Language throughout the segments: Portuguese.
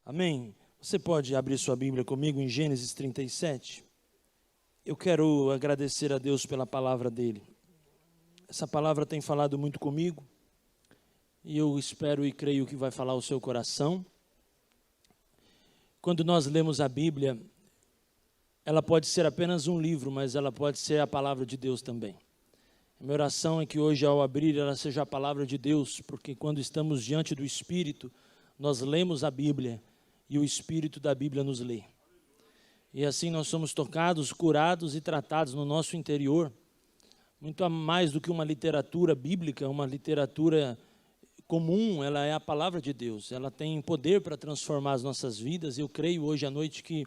Amém? Você pode abrir sua Bíblia comigo em Gênesis 37? Eu quero agradecer a Deus pela palavra dele. Essa palavra tem falado muito comigo e eu espero e creio que vai falar ao seu coração. Quando nós lemos a Bíblia, ela pode ser apenas um livro, mas ela pode ser a palavra de Deus também. A minha oração é que hoje, ao abrir, ela seja a palavra de Deus, porque quando estamos diante do Espírito, nós lemos a Bíblia e o Espírito da Bíblia nos lê. E assim nós somos tocados, curados e tratados no nosso interior, muito mais do que uma literatura bíblica, uma literatura comum. Ela é a palavra de Deus, ela tem poder para transformar as nossas vidas. Eu creio hoje à noite que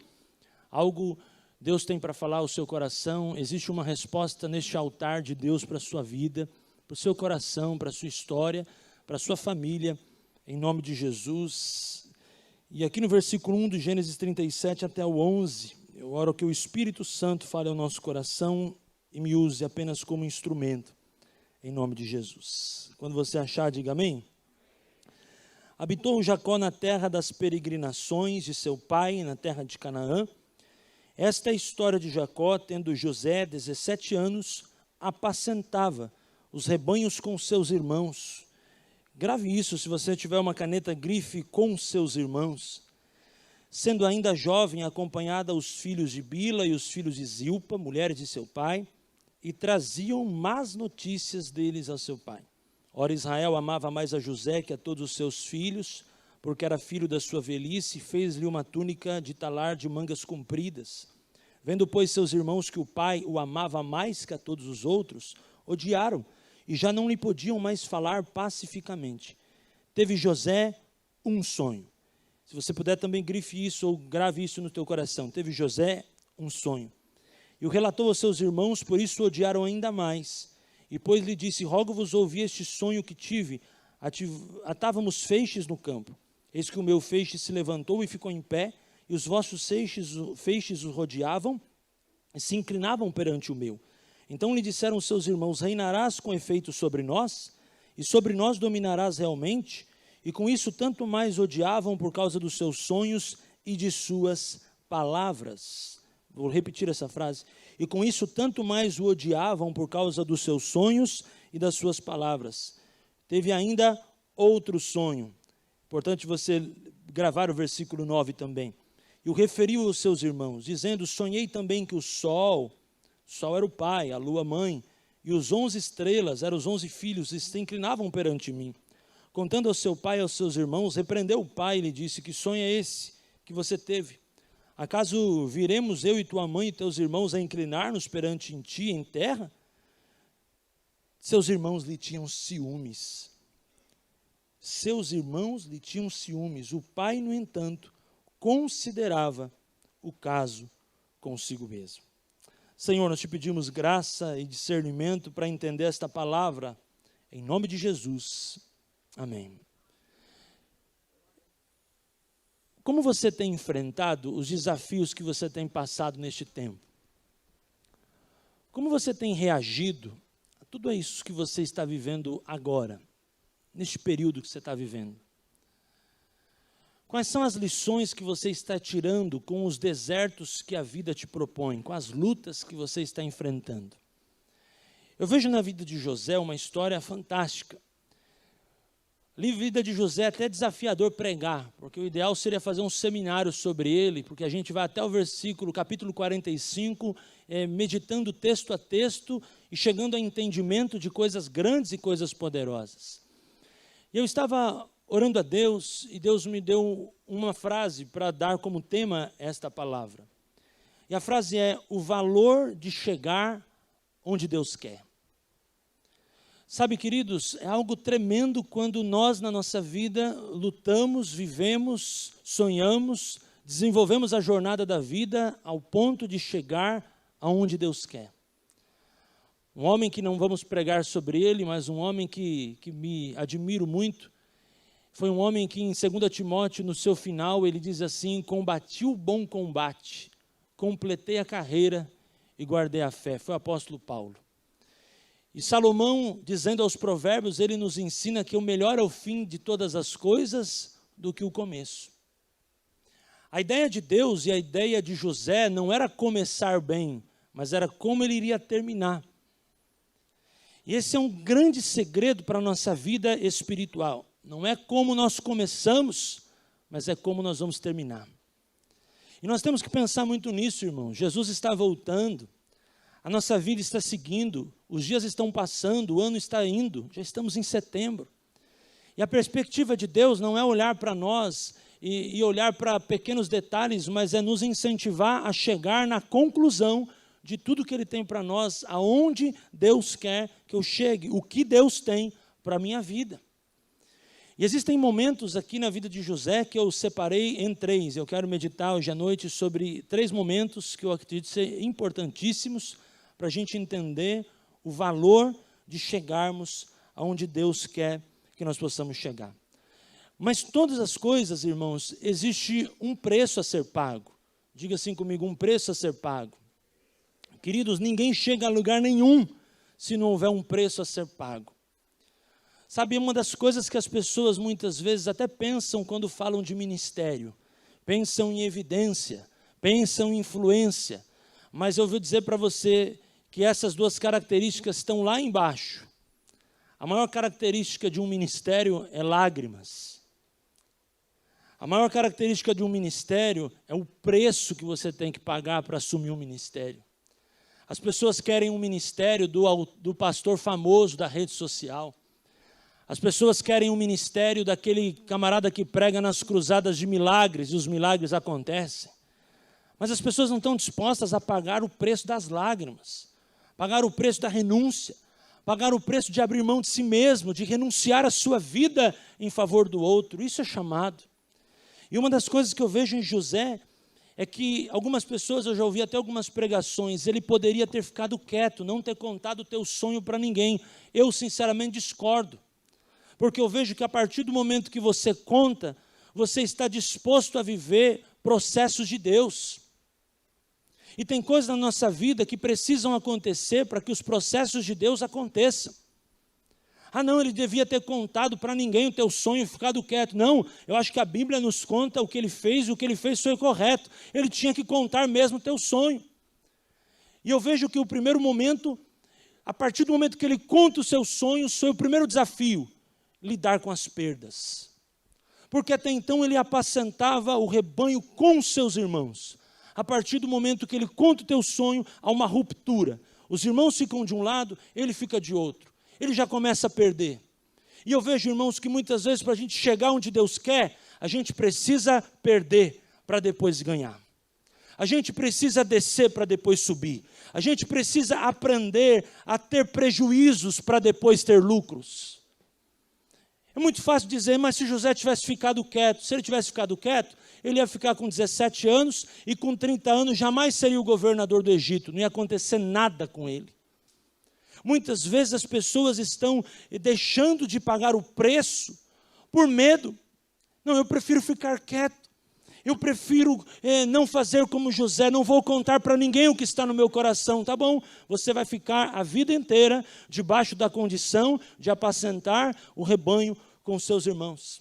algo Deus tem para falar ao seu coração. Existe uma resposta neste altar de Deus para a sua vida, para o seu coração, para a sua história, para a sua família, em nome de Jesus. E aqui no versículo 1 de Gênesis 37 até o 11, eu oro que o Espírito Santo fale ao nosso coração e me use apenas como instrumento, em nome de Jesus. Quando você achar, diga amém. Habitou Jacó na terra das peregrinações de seu pai, na terra de Canaã. Esta é a história de Jacó, tendo José 17 anos, apacentava os rebanhos com seus irmãos. Grave isso, se você tiver uma caneta, grife com seus irmãos. Sendo ainda jovem, acompanhada os filhos de Bila e os filhos de Zilpa, mulheres de seu pai, e traziam más notícias deles a seu pai. Ora, Israel amava mais a José que a todos os seus filhos, porque era filho da sua velhice, e fez-lhe uma túnica de talar de mangas compridas. Vendo, pois, seus irmãos que o pai o amava mais que a todos os outros, odiaram, e já não lhe podiam mais falar pacificamente. Teve José um sonho. Se você puder também grife isso ou grave isso no teu coração. Teve José um sonho. E o relatou aos seus irmãos, por isso o odiaram ainda mais. E pois lhe disse: rogo-vos ouvir este sonho que tive. Atávamos feixes no campo. Eis que o meu feixe se levantou e ficou em pé, e os vossos feixes o rodeavam e se inclinavam perante o meu. Então lhe disseram seus irmãos: reinarás com efeito sobre nós, e sobre nós dominarás realmente? E com isso tanto mais odiavam por causa dos seus sonhos e de suas palavras. Vou repetir essa frase. E com isso tanto mais o odiavam por causa dos seus sonhos e das suas palavras. Teve ainda outro sonho. Importante você gravar o versículo 9 também. E o referiu aos seus irmãos, dizendo: sonhei também que o sol era o pai, a lua mãe, e os 11 estrelas, eram os 11 filhos, se inclinavam perante mim. Contando ao seu pai e aos seus irmãos, repreendeu o pai e lhe disse: que sonho é esse que você teve? Acaso viremos eu e tua mãe e teus irmãos a inclinar-nos perante ti em terra? Seus irmãos lhe tinham ciúmes. Seus irmãos lhe tinham ciúmes. O pai, no entanto, considerava o caso consigo mesmo. Senhor, nós te pedimos graça e discernimento para entender esta palavra, em nome de Jesus. Amém. Como você tem enfrentado os desafios que você tem passado neste tempo? Como você tem reagido a tudo isso que você está vivendo agora, neste período que você está vivendo? Quais são as lições que você está tirando com os desertos que a vida te propõe, com as lutas que você está enfrentando? Eu vejo na vida de José uma história fantástica. A vida de José é até desafiador pregar, porque o ideal seria fazer um seminário sobre ele, porque a gente vai até o capítulo 45, meditando texto a texto e chegando a entendimento de coisas grandes e coisas poderosas. E eu estava orando a Deus, e Deus me deu uma frase para dar como tema esta palavra. E a frase é: o valor de chegar onde Deus quer. Sabe, queridos, é algo tremendo quando nós na nossa vida lutamos, vivemos, sonhamos, desenvolvemos a jornada da vida ao ponto de chegar aonde Deus quer. Um homem que não vamos pregar sobre ele, mas um homem que me admiro muito, foi um homem que em 2 Timóteo, no seu final, ele diz assim: combati o bom combate, completei a carreira e guardei a fé. Foi o apóstolo Paulo. E Salomão, dizendo aos provérbios, ele nos ensina que o melhor é o fim de todas as coisas do que o começo. A ideia de Deus e a ideia de José não era começar bem, mas era como ele iria terminar. E esse é um grande segredo para a nossa vida espiritual. Não é como nós começamos, mas é como nós vamos terminar. E nós temos que pensar muito nisso, irmão. Jesus está voltando, a nossa vida está seguindo, os dias estão passando, o ano está indo, já estamos em setembro. E a perspectiva de Deus não é olhar para nós e olhar para pequenos detalhes, mas é nos incentivar a chegar na conclusão de tudo que Ele tem para nós, aonde Deus quer que eu chegue, o que Deus tem para a minha vida. E existem momentos aqui na vida de José que eu separei em 3. Eu quero meditar hoje à noite sobre 3 momentos que eu acredito ser importantíssimos para a gente entender o valor de chegarmos aonde Deus quer que nós possamos chegar. Mas todas as coisas, irmãos, existe um preço a ser pago. Diga assim comigo, um preço a ser pago. Queridos, ninguém chega a lugar nenhum se não houver um preço a ser pago. Sabe, uma das coisas que as pessoas muitas vezes até pensam quando falam de ministério, pensam em evidência, pensam em influência, mas eu vou dizer para você que essas 2 características estão lá embaixo. A maior característica de um ministério é lágrimas. A maior característica de um ministério é o preço que você tem que pagar para assumir um ministério. As pessoas querem um ministério do pastor famoso da rede social. As pessoas querem um ministério daquele camarada que prega nas cruzadas de milagres, e os milagres acontecem. Mas as pessoas não estão dispostas a pagar o preço das lágrimas, pagar o preço da renúncia, pagar o preço de abrir mão de si mesmo, de renunciar a sua vida em favor do outro. Isso é chamado. E uma das coisas que eu vejo em José é que algumas pessoas, eu já ouvi até algumas pregações, ele poderia ter ficado quieto, não ter contado o teu sonho para ninguém. Eu sinceramente discordo. Porque eu vejo que a partir do momento que você conta, você está disposto a viver processos de Deus. E tem coisas na nossa vida que precisam acontecer para que os processos de Deus aconteçam. Ah não, ele devia ter contado para ninguém o teu sonho e ficado quieto. Não, eu acho que a Bíblia nos conta o que ele fez e o que ele fez foi correto. Ele tinha que contar mesmo o teu sonho. E eu vejo que o primeiro momento, a partir do momento que ele conta o seu sonho, foi o primeiro desafio. Lidar com as perdas, porque até então ele apacentava o rebanho com os seus irmãos. A partir do momento que ele conta o teu sonho, há uma ruptura. Os irmãos ficam de um lado, ele fica de outro. Ele já começa a perder. E eu vejo, irmãos, que muitas vezes para a gente chegar onde Deus quer, a gente precisa perder para depois ganhar. A gente precisa descer para depois subir. A gente precisa aprender a ter prejuízos para depois ter lucros. É muito fácil dizer, mas se José tivesse ficado quieto, se ele tivesse ficado quieto, ele ia ficar com 17 anos e com 30 anos jamais seria o governador do Egito, não ia acontecer nada com ele. Muitas vezes as pessoas estão deixando de pagar o preço por medo. Não, eu prefiro ficar quieto, eu prefiro não fazer como José, não vou contar para ninguém o que está no meu coração. Tá bom, você vai ficar a vida inteira debaixo da condição de apacentar o rebanho com seus irmãos.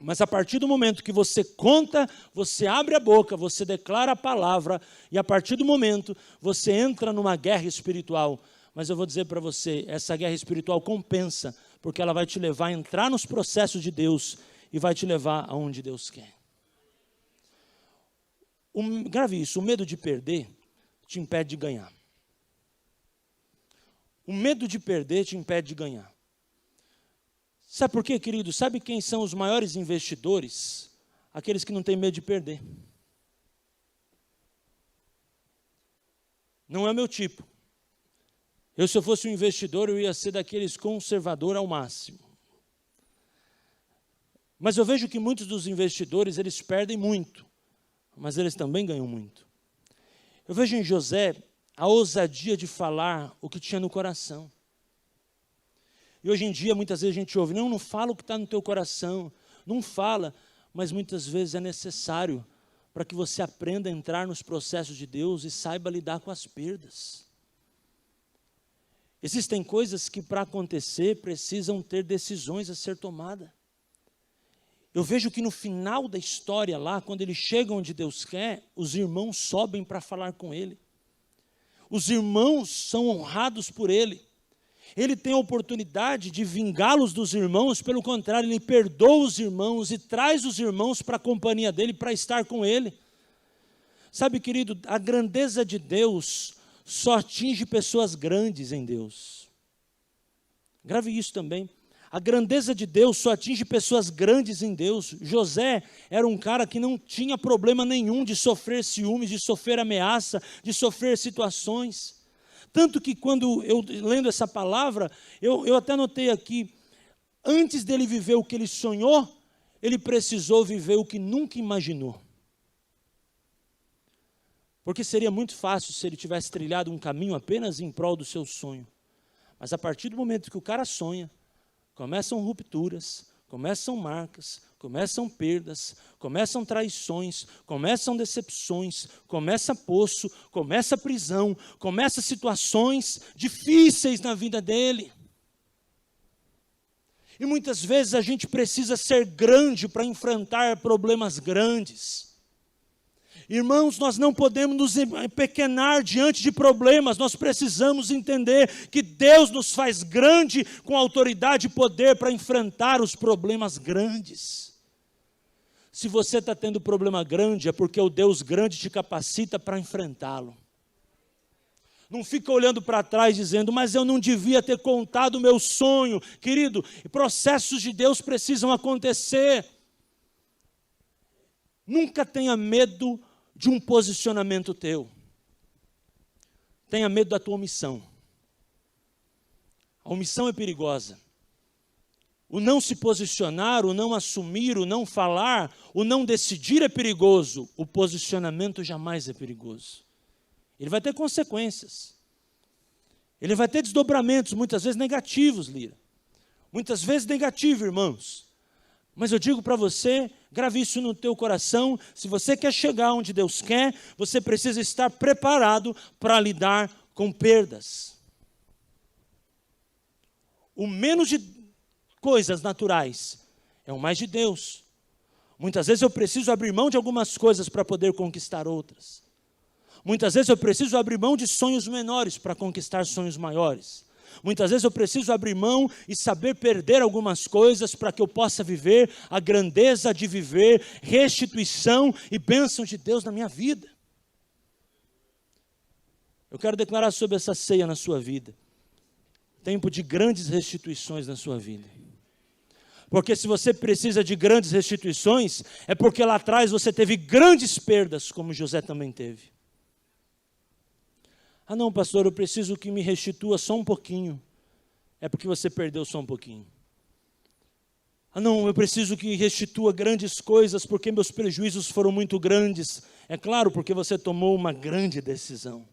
Mas a partir do momento que você conta, você abre a boca, você declara a palavra, e a partir do momento você entra numa guerra espiritual. Mas eu vou dizer para você, essa guerra espiritual compensa, porque ela vai te levar a entrar nos processos de Deus e vai te levar aonde Deus quer. Grave isso, o medo de perder te impede de ganhar. O medo de perder te impede de ganhar. Sabe por quê, querido? Sabe quem são os maiores investidores? Aqueles que não têm medo de perder. Não é o meu tipo. Se eu fosse um investidor, eu ia ser daqueles conservador ao máximo. Mas eu vejo que muitos dos investidores, eles perdem muito, mas eles também ganham muito. Eu vejo em José a ousadia de falar o que tinha no coração. E hoje em dia, muitas vezes a gente ouve, não fala o que está no teu coração, não fala, mas muitas vezes é necessário para que você aprenda a entrar nos processos de Deus e saiba lidar com as perdas. Existem coisas que para acontecer precisam ter decisões a ser tomadas. eu vejo que no final da história lá, quando ele chega onde Deus quer, os irmãos sobem para falar com ele. Os irmãos são honrados por ele. Ele tem a oportunidade de vingá-los dos irmãos, pelo contrário, ele perdoa os irmãos e traz os irmãos para a companhia dele, para estar com ele. Sabe, querido, a grandeza de Deus só atinge pessoas grandes em Deus. Grave isso também. A grandeza de Deus só atinge pessoas grandes em Deus. José era um cara que não tinha problema nenhum de sofrer ciúmes, de sofrer ameaça, de sofrer situações. Tanto que quando eu lendo essa palavra, eu até notei aqui, antes dele viver o que ele sonhou, ele precisou viver o que nunca imaginou. Porque seria muito fácil se ele tivesse trilhado um caminho apenas em prol do seu sonho. Mas a partir do momento que o cara sonha, começam rupturas, começam marcas, começam perdas, começam traições, começam decepções, começa poço, começa prisão, começa situações difíceis na vida dele. E muitas vezes a gente precisa ser grande para enfrentar problemas grandes. Irmãos, nós não podemos nos empequenar diante de problemas, nós precisamos entender que Deus nos faz grande com autoridade e poder para enfrentar os problemas grandes. Se você está tendo problema grande, é porque o Deus grande te capacita para enfrentá-lo. Não fica olhando para trás dizendo, mas eu não devia ter contado o meu sonho. Querido, processos de Deus precisam acontecer. Nunca tenha medo de um posicionamento teu. Tenha medo da tua omissão. A omissão é perigosa. O não se posicionar, o não assumir, o não falar, o não decidir é perigoso. O posicionamento jamais é perigoso. Ele vai ter consequências. Ele vai ter desdobramentos, muitas vezes negativos, Lira. Muitas vezes negativos, irmãos. Mas eu digo para você, grave isso no teu coração, se você quer chegar onde Deus quer, você precisa estar preparado para lidar com perdas. O menos de coisas naturais é o mais de Deus. Muitas vezes eu preciso abrir mão de algumas coisas para poder conquistar outras. Muitas vezes eu preciso abrir mão de sonhos menores para conquistar sonhos maiores. Muitas vezes eu preciso abrir mão e saber perder algumas coisas para que eu possa viver a grandeza de viver restituição e bênção de Deus na minha vida. Eu quero declarar sobre essa ceia na sua vida. Tempo de grandes restituições na sua vida. Porque se você precisa de grandes restituições, é porque lá atrás você teve grandes perdas, como José também teve. Ah não, pastor, eu preciso que me restitua só um pouquinho. É porque você perdeu só um pouquinho. Ah não, eu preciso que restitua grandes coisas porque meus prejuízos foram muito grandes. É claro, porque você tomou uma grande decisão.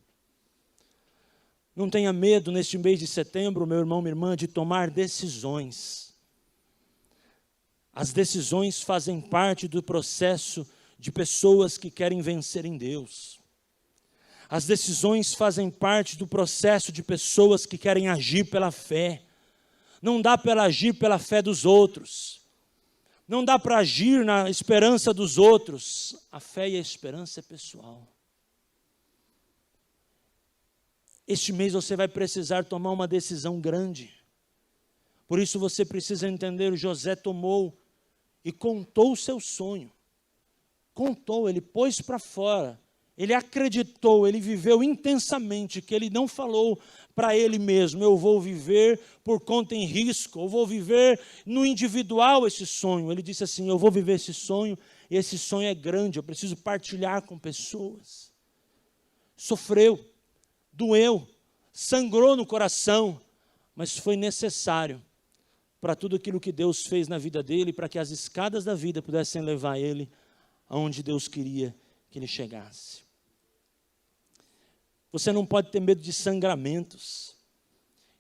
Não tenha medo neste mês de setembro, meu irmão, minha irmã, de tomar decisões. As decisões fazem parte do processo de pessoas que querem vencer em Deus. As decisões fazem parte do processo de pessoas que querem agir pela fé. Não dá para agir pela fé dos outros. Não dá para agir na esperança dos outros. A fé e a esperança é pessoal. Este mês você vai precisar tomar uma decisão grande. Por isso você precisa entender, José tomou e contou o seu sonho. Contou, ele pôs para fora. Ele acreditou, ele viveu intensamente, que ele não falou para ele mesmo, eu vou viver por conta em risco, eu vou viver no individual esse sonho. Ele disse assim, eu vou viver esse sonho, e esse sonho é grande, eu preciso partilhar com pessoas. Sofreu, doeu, sangrou no coração, mas foi necessário para tudo aquilo que Deus fez na vida dele, para que as escadas da vida pudessem levar ele aonde Deus queria que ele chegasse. Você não pode ter medo de sangramentos.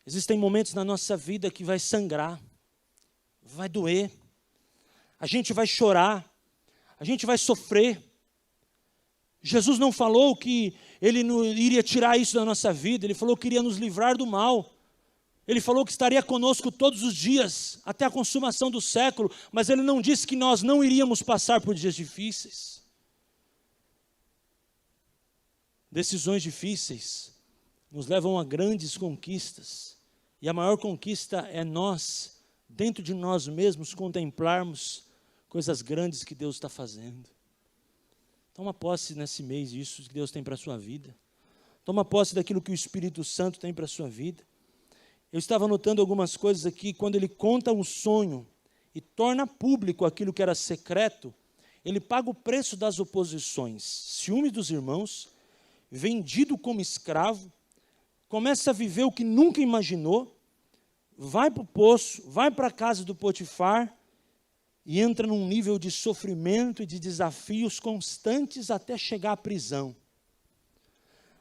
Existem momentos na nossa vida que vai sangrar, vai doer, a gente vai chorar, a gente vai sofrer. Jesus não falou que Ele não iria tirar isso da nossa vida, Ele falou que iria nos livrar do mal. Ele falou que estaria conosco todos os dias, até a consumação do século, mas Ele não disse que nós não iríamos passar por dias difíceis. Decisões difíceis nos levam a grandes conquistas, e a maior conquista é nós, dentro de nós mesmos, contemplarmos coisas grandes que Deus está fazendo. Toma posse nesse mês disso que Deus tem para a sua vida. Toma posse daquilo que o Espírito Santo tem para a sua vida. Eu estava anotando algumas coisas aqui. Quando ele conta um sonho e torna público aquilo que era secreto, ele paga o preço das oposições, ciúme dos irmãos, vendido como escravo, começa a viver o que nunca imaginou, vai para o poço, vai para a casa do Potifar e entra num nível de sofrimento e de desafios constantes até chegar à prisão.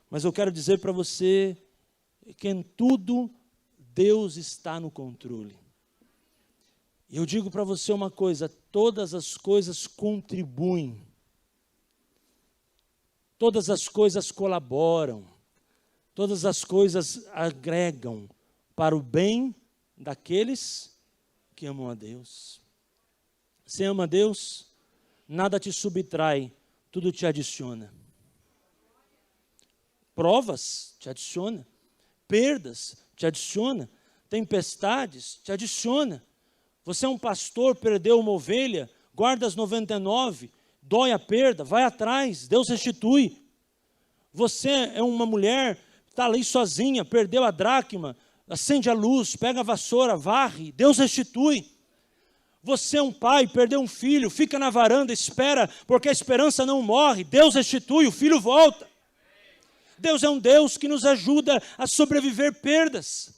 Mas eu quero dizer para você que em tudo Deus está no controle. E eu digo para você uma coisa: todas as coisas contribuem, todas as coisas colaboram, todas as coisas agregam para o bem daqueles que amam a Deus. Você ama a Deus? Nada te subtrai, tudo te adiciona. Provas te adiciona, perdas te adiciona, tempestades te adiciona. Você é um pastor, perdeu uma ovelha, guarda as 99, dói a perda, vai atrás, Deus restitui. Você é uma mulher, está ali sozinha, perdeu a dracma, acende a luz, pega a vassoura, varre, Deus restitui. Você é um pai, perdeu um filho, fica na varanda, espera, porque a esperança não morre, Deus restitui, o filho volta. Deus é um Deus que nos ajuda a sobreviver perdas.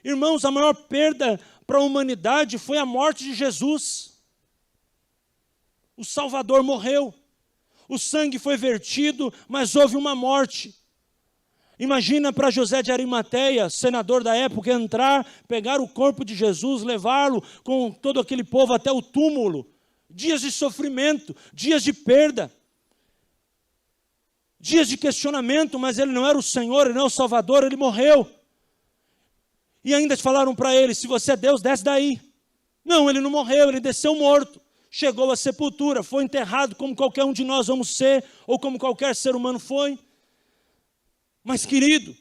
Irmãos, a maior perda para a humanidade foi a morte de Jesus. O Salvador morreu, o sangue foi vertido, mas houve uma morte. Imagina para José de Arimateia, senador da época, entrar, pegar o corpo de Jesus, levá-lo com todo aquele povo até o túmulo. Dias de sofrimento, dias de perda, dias de questionamento, mas ele não era o Senhor, ele não é o Salvador, ele morreu. E ainda falaram para ele: se você é Deus, desce daí. Não, ele não morreu, ele desceu morto. Chegou à sepultura, foi enterrado como qualquer um de nós vamos ser, ou como qualquer ser humano foi. Mas, querido,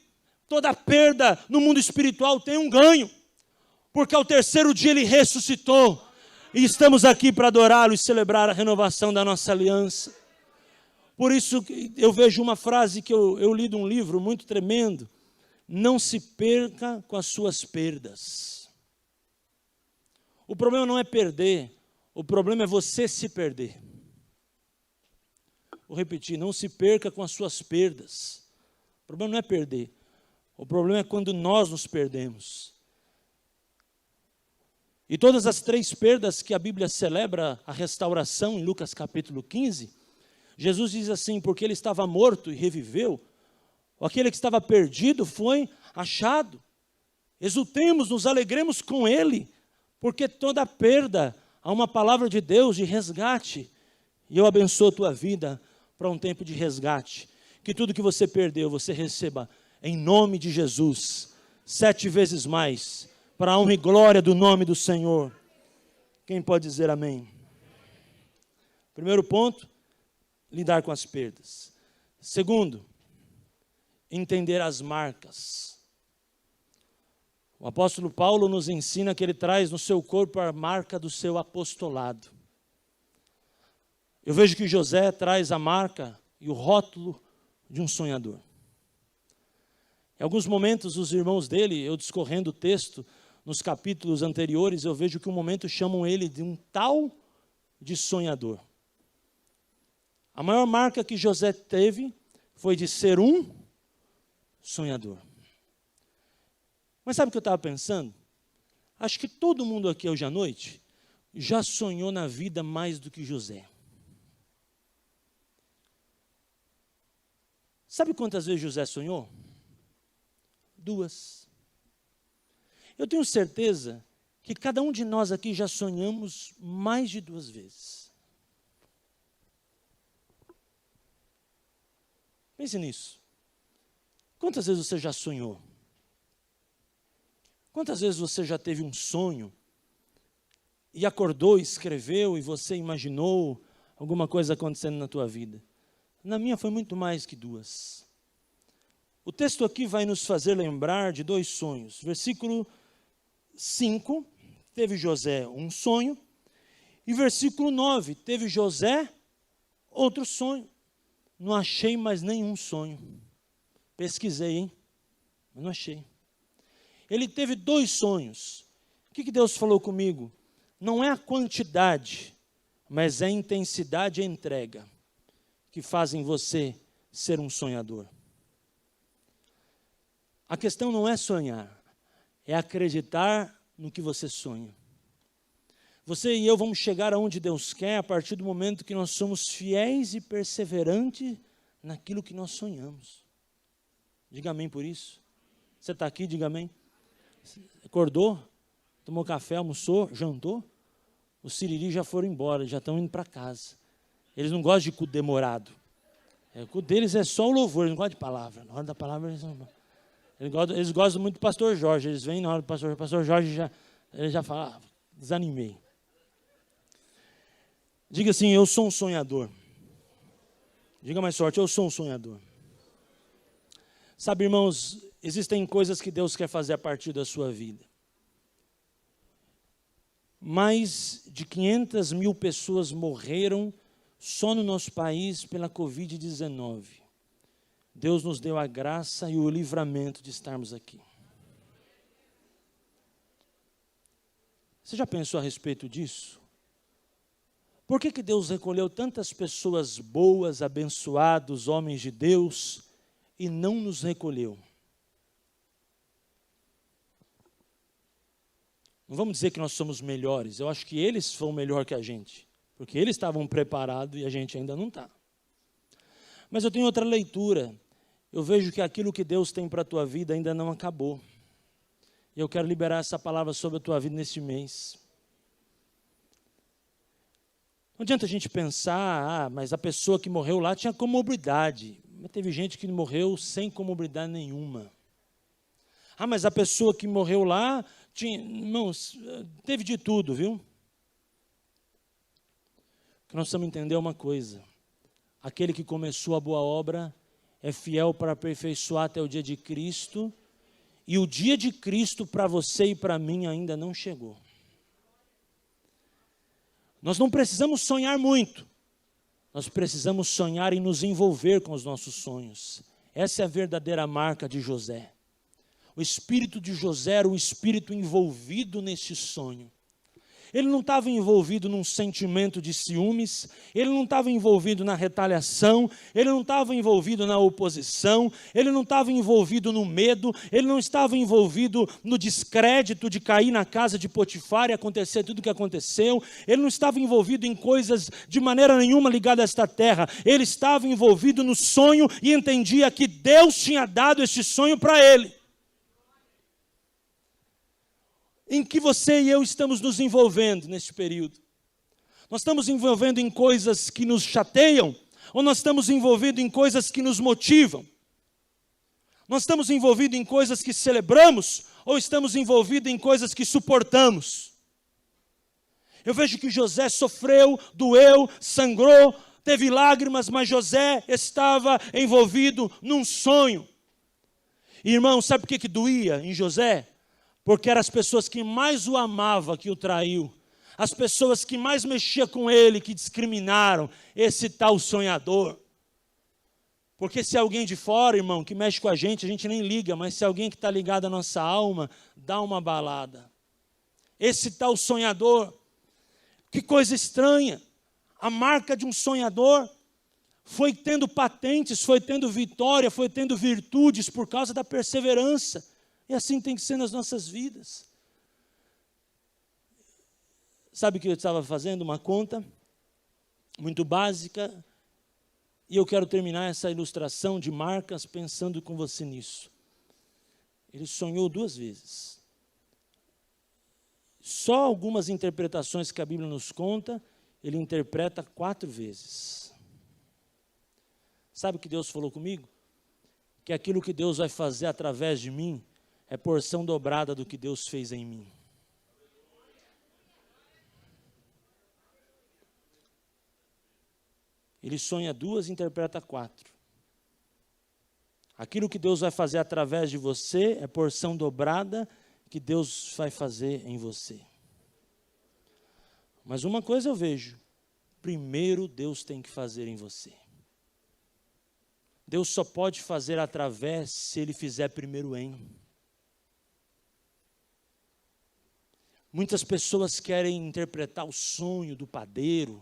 toda perda no mundo espiritual tem um ganho, porque ao terceiro dia ele ressuscitou, e estamos aqui para adorá-lo e celebrar a renovação da nossa aliança. Por isso eu vejo uma frase que eu li de um livro muito tremendo: não se perca com as suas perdas. O problema não é perder, o problema é você se perder. Vou repetir: não se perca com as suas perdas. O problema não é perder, o problema é quando nós nos perdemos. E todas as 3 perdas que a Bíblia celebra a restauração, em Lucas capítulo 15, Jesus diz assim: porque ele estava morto e reviveu, aquele que estava perdido foi achado. Exultemos, nos alegremos com ele, porque toda perda há uma palavra de Deus de resgate. E eu abençoo a tua vida para um tempo de resgate. Que tudo que você perdeu, você receba em nome de Jesus, 7 vezes mais, para a honra e glória do nome do Senhor. Quem pode dizer amém? Primeiro ponto: lidar com as perdas. Segundo, entender as marcas. O apóstolo Paulo nos ensina que ele traz no seu corpo a marca do seu apostolado. Eu vejo que José traz a marca e o rótulo de um sonhador. Em alguns momentos, os irmãos dele, eu discorrendo o texto, nos capítulos anteriores, eu vejo que um momento chamam ele de um tal de sonhador. A maior marca que José teve foi de ser um sonhador. Mas sabe o que eu estava pensando? Acho que todo mundo aqui hoje à noite já sonhou na vida mais do que José. Sabe quantas vezes José sonhou? 2. Eu tenho certeza que cada um de nós aqui já sonhamos mais de 2 vezes. Pense nisso. Quantas vezes você já sonhou? Quantas vezes você já teve um sonho e acordou, escreveu e você imaginou alguma coisa acontecendo na tua vida? Na minha foi muito mais que 2. O texto aqui vai nos fazer lembrar de 2 sonhos. Versículo 5, teve José um sonho. E versículo 9, teve José outro sonho. Não achei mais nenhum sonho. Pesquisei, hein? Mas não achei. Ele teve 2 sonhos. O que Deus falou comigo? Não é a quantidade, mas é a intensidade e a entrega que fazem você ser um sonhador. A questão não é sonhar, é acreditar no que você sonha. Você e eu vamos chegar aonde Deus quer a partir do momento que nós somos fiéis e perseverantes naquilo que nós sonhamos. Diga amém por isso. Você está aqui, diga amém. Acordou, tomou café, almoçou, jantou. Os siriri já foram embora, já estão indo para casa. Eles não gostam de culto demorado. O culto deles é só o louvor, eles não gostam de palavra. Na hora da palavra eles gostam muito do pastor Jorge. Eles vêm na hora do pastor Jorge, ele já fala, desanimei. Diga assim, eu sou um sonhador. Diga mais forte, eu sou um sonhador. Sabe, irmãos, existem coisas que Deus quer fazer a partir da sua vida. Mais de 500 mil pessoas morreram só no nosso país pela Covid-19. Deus nos deu a graça e o livramento de estarmos aqui. Você já pensou a respeito disso? Por que Deus recolheu tantas pessoas boas, abençoados, homens de Deus, e não nos recolheu? Não vamos dizer que nós somos melhores, eu acho que eles foram melhor que a gente, porque eles estavam preparados e a gente ainda não está. Mas eu tenho outra leitura, eu vejo que aquilo que Deus tem para a tua vida ainda não acabou. E eu quero liberar essa palavra sobre a tua vida neste mês. Não adianta a gente pensar, mas a pessoa que morreu lá tinha comorbidade. Mas teve gente que morreu sem comorbidade nenhuma. Mas a pessoa que morreu lá, irmãos, teve de tudo, viu? O que nós precisamos entender é uma coisa. Aquele que começou a boa obra é fiel para aperfeiçoar até o dia de Cristo. E o dia de Cristo para você e para mim ainda não chegou. Nós não precisamos sonhar muito. Nós precisamos sonhar e nos envolver com os nossos sonhos. Essa é a verdadeira marca de José. O espírito de José era um espírito envolvido nesse sonho. Ele não estava envolvido num sentimento de ciúmes, ele não estava envolvido na retaliação, ele não estava envolvido na oposição, ele não estava envolvido no medo, ele não estava envolvido no descrédito de cair na casa de Potifar e acontecer tudo o que aconteceu, ele não estava envolvido em coisas de maneira nenhuma ligadas a esta terra, ele estava envolvido no sonho e entendia que Deus tinha dado esse sonho para ele. Em que você e eu estamos nos envolvendo neste período? Nós estamos envolvendo em coisas que nos chateiam? Ou nós estamos envolvidos em coisas que nos motivam? Nós estamos envolvidos em coisas que celebramos? Ou estamos envolvidos em coisas que suportamos? Eu vejo que José sofreu, doeu, sangrou, teve lágrimas, mas José estava envolvido num sonho. Irmão, sabe por que doía em José? Porque eram as pessoas que mais o amavam que o traiu. As pessoas que mais mexiam com ele, que discriminaram esse tal sonhador. Porque se alguém de fora, irmão, que mexe com a gente nem liga. Mas se alguém que está ligado à nossa alma, dá uma balada. Esse tal sonhador, que coisa estranha. A marca de um sonhador foi tendo patentes, foi tendo vitória, foi tendo virtudes por causa da perseverança. E assim tem que ser nas nossas vidas. Sabe que eu estava fazendo uma conta muito básica, e eu quero terminar essa ilustração de marcas pensando com você nisso. Ele sonhou 2 vezes. Só algumas interpretações que a Bíblia nos conta, ele interpreta 4 vezes. Sabe o que Deus falou comigo? Que aquilo que Deus vai fazer através de mim, é porção dobrada do que Deus fez em mim. Ele sonha 2 e interpreta 4. Aquilo que Deus vai fazer através de você é porção dobrada que Deus vai fazer em você. Mas uma coisa eu vejo, primeiro Deus tem que fazer em você. Deus só pode fazer através se Ele fizer primeiro em. Muitas pessoas querem interpretar o sonho do padeiro,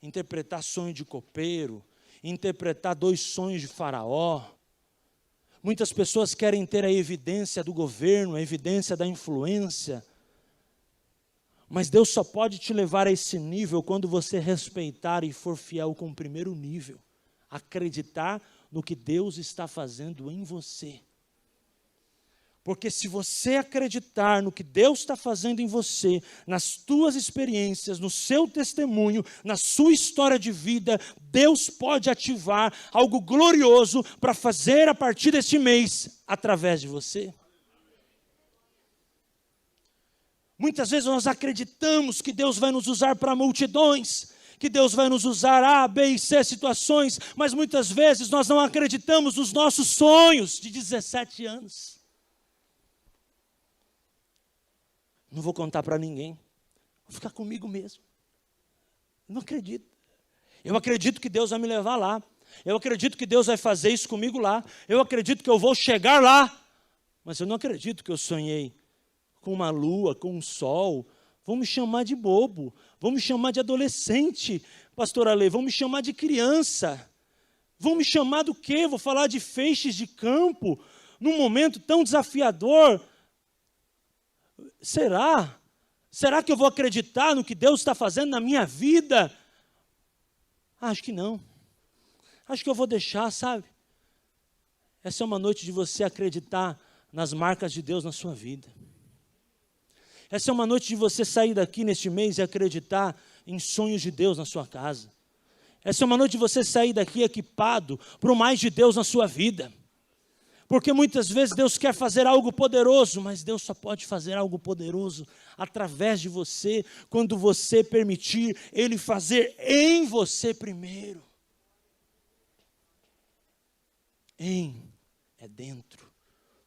interpretar sonho de copeiro, interpretar 2 sonhos de Faraó. Muitas pessoas querem ter a evidência do governo, a evidência da influência. Mas Deus só pode te levar a esse nível quando você respeitar e for fiel com o primeiro nível. Acreditar no que Deus está fazendo em você. Porque se você acreditar no que Deus está fazendo em você, nas tuas experiências, no seu testemunho, na sua história de vida, Deus pode ativar algo glorioso para fazer a partir deste mês, através de você. Muitas vezes nós acreditamos que Deus vai nos usar para multidões, que Deus vai nos usar A, B e C situações, mas muitas vezes nós não acreditamos nos nossos sonhos de 17 anos. Não vou contar para ninguém, vou ficar comigo mesmo. Eu não acredito. Eu acredito que Deus vai me levar lá. Eu acredito que Deus vai fazer isso comigo lá. Eu acredito que eu vou chegar lá. Mas eu não acredito que eu sonhei com uma lua, com um sol. Vão me chamar de bobo, vão me chamar de adolescente, pastor Ale, vão me chamar de criança. Vão me chamar do quê? Vou falar de feixes de campo, num momento tão desafiador. Será? Será que eu vou acreditar no que Deus está fazendo na minha vida? Acho que não. Acho que eu vou deixar, sabe? Essa é uma noite de você acreditar nas marcas de Deus na sua vida. Essa é uma noite de você sair daqui neste mês e acreditar em sonhos de Deus na sua casa. Essa é uma noite de você sair daqui equipado para o mais de Deus na sua vida. Porque muitas vezes Deus quer fazer algo poderoso, mas Deus só pode fazer algo poderoso através de você, quando você permitir Ele fazer em você primeiro. Em é dentro,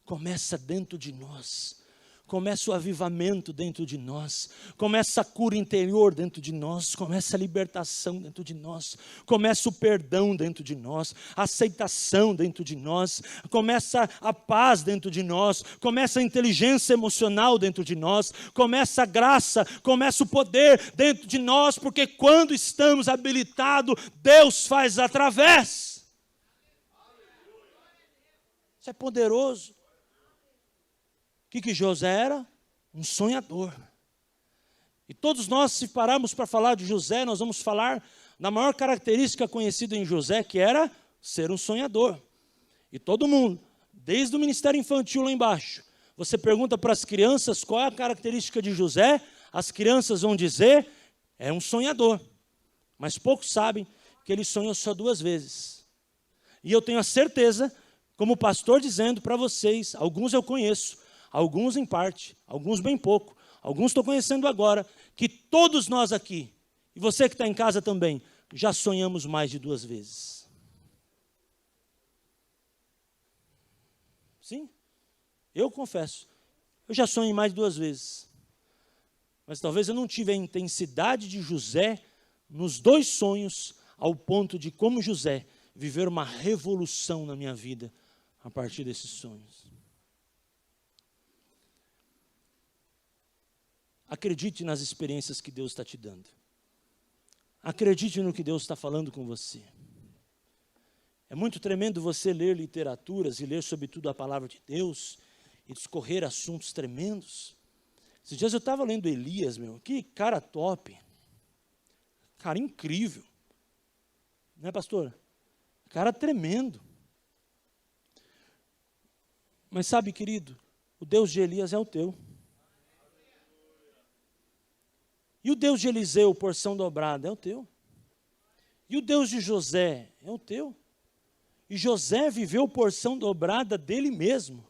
começa dentro de nós. Começa o avivamento dentro de nós, começa a cura interior dentro de nós, começa a libertação dentro de nós, começa o perdão dentro de nós, a aceitação dentro de nós, começa a paz dentro de nós, começa a inteligência emocional dentro de nós, começa a graça, começa o poder dentro de nós, porque quando estamos habilitados, Deus faz através. Isso é poderoso. O que José era? Um sonhador. E todos nós, se pararmos para falar de José, nós vamos falar da maior característica conhecida em José, que era ser um sonhador. E todo mundo, desde o ministério infantil lá embaixo, você pergunta para as crianças qual é a característica de José, as crianças vão dizer, é um sonhador. Mas poucos sabem que ele sonhou só 2 vezes. E eu tenho a certeza, como pastor dizendo para vocês, alguns eu conheço, alguns em parte, alguns bem pouco, alguns estou conhecendo agora, que todos nós aqui, e você que está em casa também, já sonhamos mais de 2 vezes. Sim, eu confesso, eu já sonhei mais de 2 vezes. Mas talvez eu não tive a intensidade de José nos 2 sonhos, ao ponto de, como José, viver uma revolução na minha vida a partir desses sonhos. Acredite nas experiências que Deus está te dando. Acredite no que Deus está falando com você. É muito tremendo você ler literaturas e ler sobretudo a palavra de Deus e discorrer assuntos tremendos. Esses dias eu estava lendo Elias, que cara top. Cara incrível. Não é, pastor? Cara tremendo. Mas sabe, querido, o Deus de Elias é o teu. E o Deus de Eliseu, porção dobrada, é o teu. E o Deus de José é o teu. E José viveu porção dobrada dele mesmo.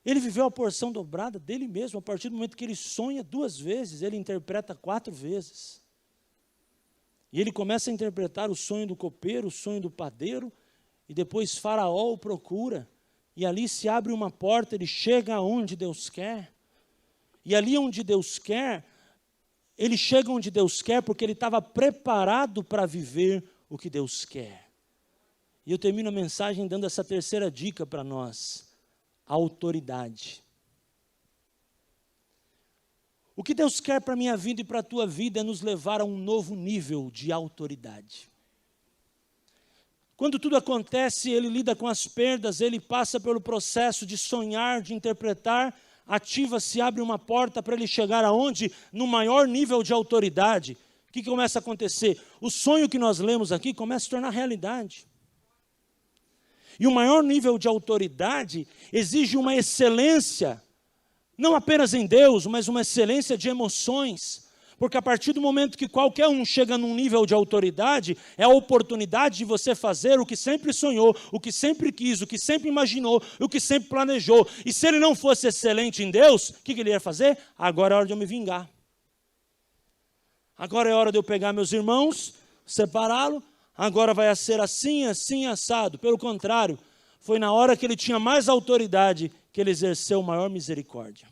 Ele viveu a porção dobrada dele mesmo. A partir do momento que ele sonha 2 vezes, ele interpreta 4 vezes. E ele começa a interpretar o sonho do copeiro, o sonho do padeiro, e depois Faraó o procura. E ali se abre uma porta, ele chega aonde Deus quer. E ali onde Deus quer, ele chega onde Deus quer porque ele estava preparado para viver o que Deus quer. E eu termino a mensagem dando essa terceira dica para nós: a autoridade. O que Deus quer para a minha vida e para a tua vida é nos levar a um novo nível de autoridade. Quando tudo acontece, ele lida com as perdas, ele passa pelo processo de sonhar, de interpretar, ativa-se, abre uma porta para ele chegar aonde? No maior nível de autoridade. O que começa a acontecer? O sonho que nós lemos aqui começa a se tornar realidade. E o maior nível de autoridade exige uma excelência, não apenas em Deus, mas uma excelência de emoções. Porque a partir do momento que qualquer um chega num nível de autoridade, é a oportunidade de você fazer o que sempre sonhou, o que sempre quis, o que sempre imaginou, o que sempre planejou. E se ele não fosse excelente em Deus, o que ele ia fazer? Agora é hora de eu me vingar. Agora é hora de eu pegar meus irmãos, separá-los. Agora vai ser assim, assim, assado. Pelo contrário, foi na hora que ele tinha mais autoridade que ele exerceu maior misericórdia.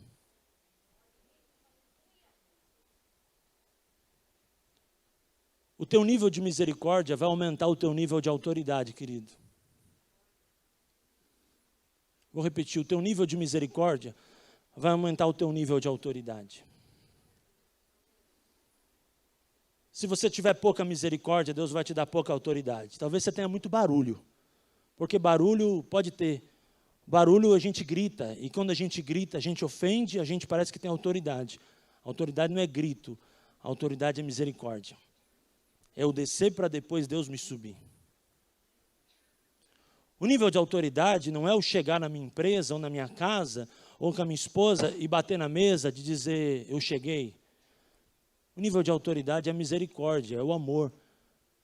O teu nível de misericórdia vai aumentar o teu nível de autoridade, querido. Vou repetir, o teu nível de misericórdia vai aumentar o teu nível de autoridade. Se você tiver pouca misericórdia, Deus vai te dar pouca autoridade. Talvez você tenha muito barulho, porque barulho pode ter. Barulho a gente grita, e quando a gente grita, a gente ofende, a gente parece que tem autoridade. A autoridade não é grito, a autoridade é misericórdia. É eu descer para depois Deus me subir. O nível de autoridade não é eu chegar na minha empresa, ou na minha casa, ou com a minha esposa e bater na mesa de dizer, eu cheguei. O nível de autoridade é a misericórdia, é o amor.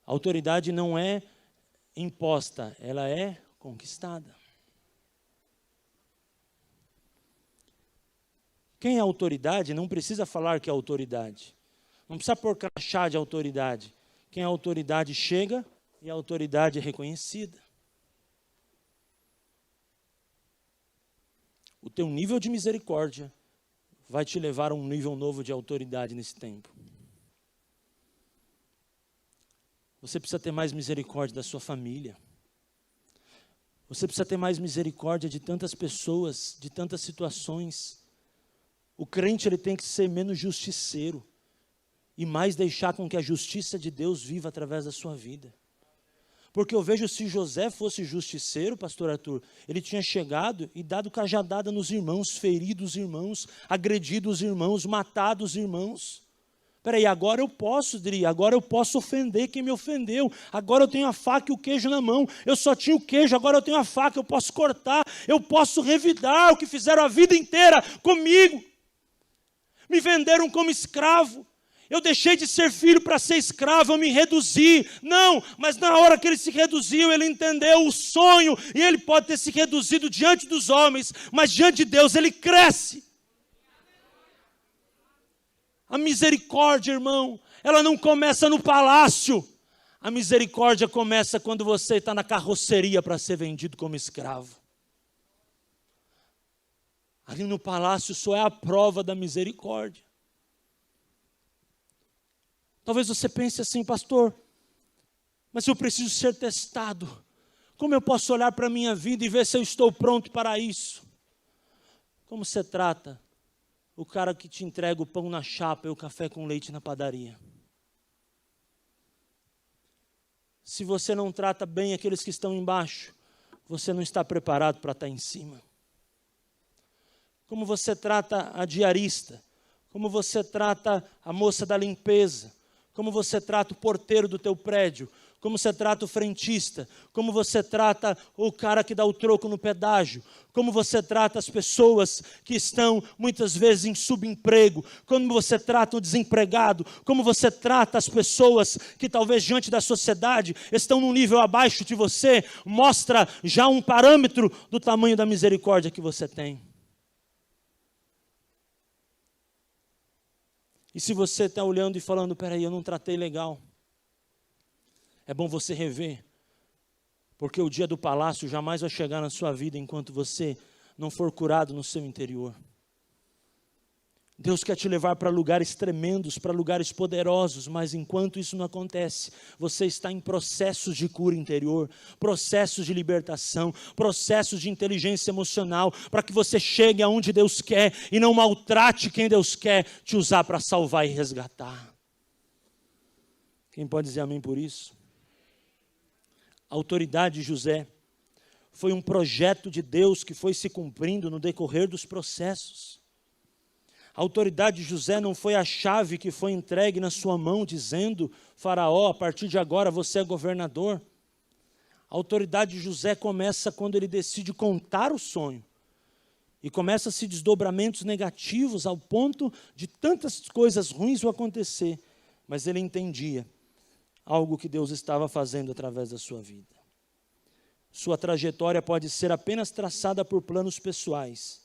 A autoridade não é imposta, ela é conquistada. Quem é autoridade não precisa falar que é autoridade. Não precisa pôr crachá de autoridade. Quem é autoridade chega e a autoridade é reconhecida. O teu nível de misericórdia vai te levar a um nível novo de autoridade nesse tempo. Você precisa ter mais misericórdia da sua família. Você precisa ter mais misericórdia de tantas pessoas, de tantas situações. O crente ele tem que ser menos justiceiro e mais deixar com que a justiça de Deus viva através da sua vida. Porque eu vejo, se José fosse justiceiro, pastor Arthur, ele tinha chegado e dado cajadada nos irmãos, ferido os irmãos, agredido os irmãos, matado os irmãos. Peraí, agora eu posso, Dri, agora eu posso ofender quem me ofendeu. Agora eu tenho a faca e o queijo na mão. Eu só tinha o queijo, agora eu tenho a faca, eu posso cortar, eu posso revidar o que fizeram a vida inteira comigo. Me venderam como escravo. Eu deixei de ser filho para ser escravo, eu me reduzi. Não, mas na hora que ele se reduziu, ele entendeu o sonho. E ele pode ter se reduzido diante dos homens, mas diante de Deus ele cresce. A misericórdia, irmão, ela não começa no palácio. A misericórdia começa quando você está na carroceria para ser vendido como escravo. Ali no palácio só é a prova da misericórdia. Talvez você pense assim, pastor, mas eu preciso ser testado. Como eu posso olhar para a minha vida e ver se eu estou pronto para isso? Como você trata o cara que te entrega o pão na chapa e o café com leite na padaria? Se você não trata bem aqueles que estão embaixo, você não está preparado para estar em cima. Como você trata a diarista? Como você trata a moça da limpeza? Como você trata o porteiro do teu prédio? Como você trata o frentista? Como você trata o cara que dá o troco no pedágio? Como você trata as pessoas que estão muitas vezes em subemprego? Como você trata o desempregado? Como você trata as pessoas que talvez diante da sociedade estão num nível abaixo de você? Mostra já um parâmetro do tamanho da misericórdia que você tem. E se você está olhando e falando, peraí, eu não tratei legal, é bom você rever, porque o dia do palácio jamais vai chegar na sua vida enquanto você não for curado no seu interior. Deus quer te levar para lugares tremendos, para lugares poderosos, mas enquanto isso não acontece, você está em processos de cura interior, processos de libertação, processos de inteligência emocional, para que você chegue aonde Deus quer e não maltrate quem Deus quer te usar para salvar e resgatar. Quem pode dizer amém por isso? A autoridade de José foi um projeto de Deus que foi se cumprindo no decorrer dos processos. A autoridade de José não foi a chave que foi entregue na sua mão, dizendo, Faraó, a partir de agora você é governador. A autoridade de José começa quando ele decide contar o sonho. E começa-se desdobramentos negativos ao ponto de tantas coisas ruins o acontecer. Mas ele entendia algo que Deus estava fazendo através da sua vida. Sua trajetória pode ser apenas traçada por planos pessoais,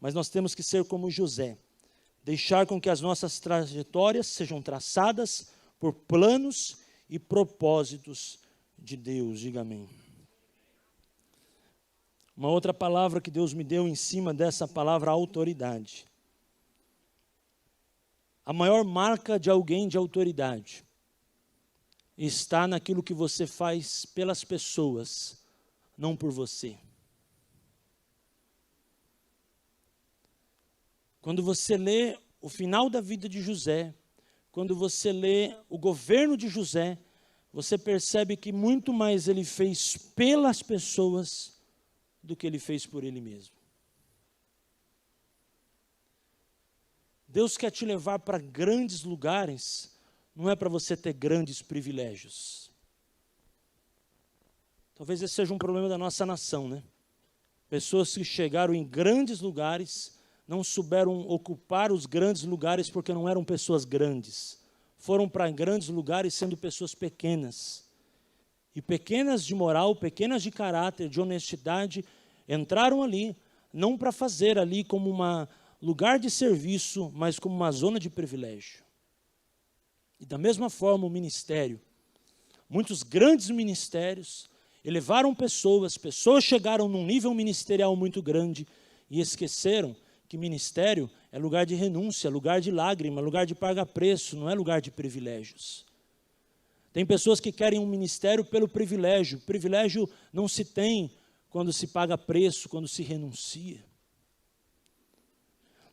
mas nós temos que ser como José, deixar com que as nossas trajetórias sejam traçadas por planos e propósitos de Deus. Diga amém. Uma outra palavra que Deus me deu em cima dessa palavra, autoridade. A maior marca de alguém de autoridade está naquilo que você faz pelas pessoas, não por você. Quando você lê o final da vida de José, quando você lê o governo de José, você percebe que muito mais ele fez pelas pessoas do que ele fez por ele mesmo. Deus quer te levar para grandes lugares, não é para você ter grandes privilégios. Talvez esse seja um problema da nossa nação, né? Pessoas que chegaram em grandes lugares não souberam ocupar os grandes lugares porque não eram pessoas grandes. Foram para grandes lugares sendo pessoas pequenas. E pequenas de moral, pequenas de caráter, de honestidade, entraram ali, não para fazer ali como um lugar de serviço, mas como uma zona de privilégio. E da mesma forma o ministério. Muitos grandes ministérios elevaram pessoas chegaram num nível ministerial muito grande e esqueceram que ministério é lugar de renúncia, lugar de lágrima, lugar de pagar preço, não é lugar de privilégios. Tem pessoas que querem um ministério pelo privilégio. Privilégio não se tem quando se paga preço, quando se renuncia.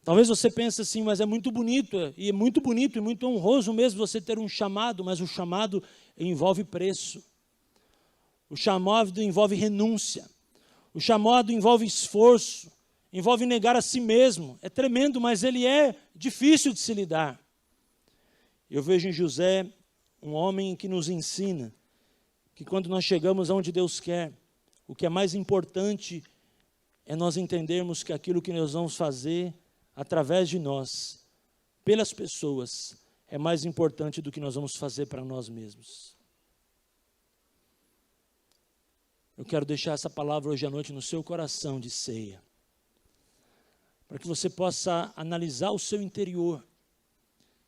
Talvez você pense assim, mas é muito bonito e muito honroso mesmo você ter um chamado, mas o chamado envolve preço. O chamado envolve renúncia. O chamado envolve esforço. Envolve negar a si mesmo. É tremendo, mas ele é difícil de se lidar. Eu vejo em José um homem que nos ensina que quando nós chegamos aonde Deus quer, o que é mais importante é nós entendermos que aquilo que nós vamos fazer através de nós, pelas pessoas, é mais importante do que nós vamos fazer para nós mesmos. Eu quero deixar essa palavra hoje à noite no seu coração de ceia, para que você possa analisar o seu interior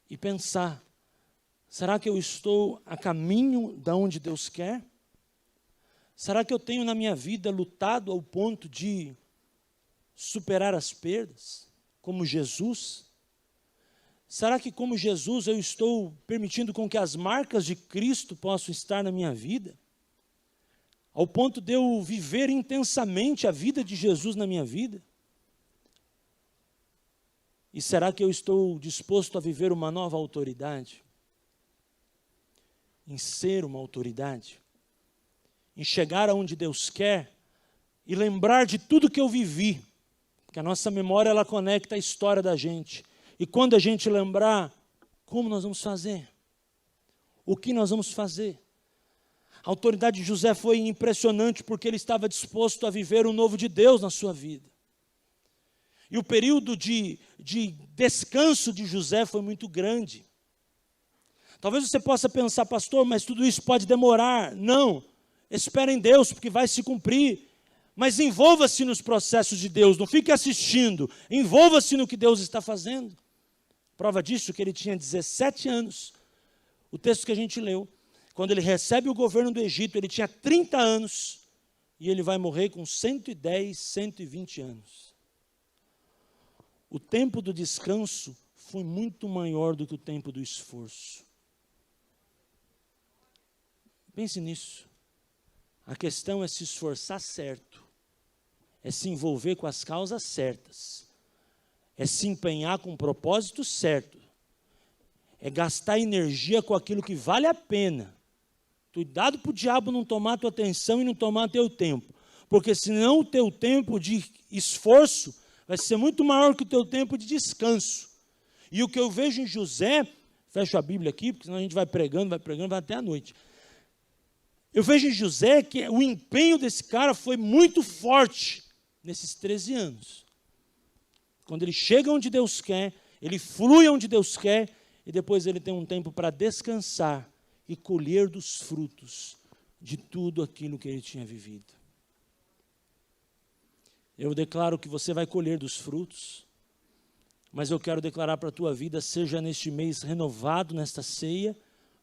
e pensar, será que eu estou a caminho de onde Deus quer? Será que eu tenho na minha vida lutado ao ponto de superar as perdas, como Jesus? Será que como Jesus eu estou permitindo com que as marcas de Cristo possam estar na minha vida? Ao ponto de eu viver intensamente a vida de Jesus na minha vida? E será que eu estou disposto a viver uma nova autoridade? Em ser uma autoridade? Em chegar aonde Deus quer e lembrar de tudo que eu vivi? Porque a nossa memória, ela conecta a história da gente. E quando a gente lembrar, como nós vamos fazer? O que nós vamos fazer? A autoridade de José foi impressionante porque ele estava disposto a viver o novo de Deus na sua vida. E o período de descanso de José foi muito grande. Talvez você possa pensar, pastor, mas tudo isso pode demorar. Não, espere em Deus, porque vai se cumprir. Mas envolva-se nos processos de Deus, não fique assistindo. Envolva-se no que Deus está fazendo. Prova disso que ele tinha 17 anos. O texto que a gente leu, quando ele recebe o governo do Egito, ele tinha 30 anos e ele vai morrer com 110, 120 anos. O tempo do descanso foi muito maior do que o tempo do esforço. Pense nisso. A questão é se esforçar certo, é se envolver com as causas certas, é se empenhar com o propósito certo, é gastar energia com aquilo que vale a pena. Cuidado para o diabo não tomar a tua atenção e não tomar teu tempo, porque senão o teu tempo de esforço vai ser muito maior que o teu tempo de descanso. E o que eu vejo em José, fecho a Bíblia aqui, porque senão a gente vai pregando, vai até a noite. Eu vejo em José que o empenho desse cara foi muito forte nesses 13 anos. Quando ele chega onde Deus quer, ele flui onde Deus quer, e depois ele tem um tempo para descansar e colher dos frutos de tudo aquilo que ele tinha vivido. Eu declaro que você vai colher dos frutos, mas eu quero declarar para a tua vida, seja neste mês renovado nesta ceia,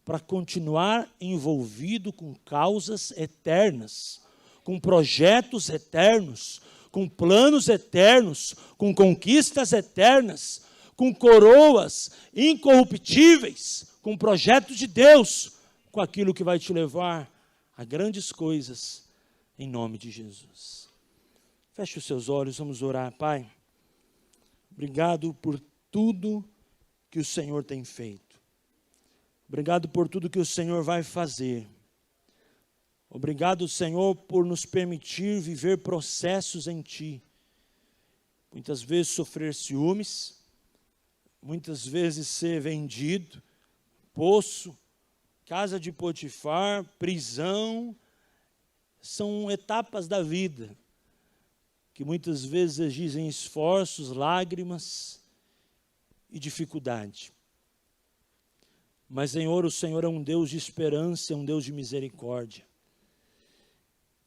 para continuar envolvido com causas eternas, com projetos eternos, com planos eternos, com conquistas eternas, com coroas incorruptíveis, com projetos de Deus, com aquilo que vai te levar a grandes coisas, em nome de Jesus. Feche os seus olhos, vamos orar. Pai, obrigado por tudo que o Senhor tem feito. Obrigado por tudo que o Senhor vai fazer. Obrigado, Senhor, por nos permitir viver processos em Ti. Muitas vezes sofrer ciúmes, muitas vezes ser vendido, poço, casa de Potifar, prisão, são etapas da vida que muitas vezes exigem esforços, lágrimas e dificuldade. Mas, Senhor, o Senhor é um Deus de esperança, é um Deus de misericórdia.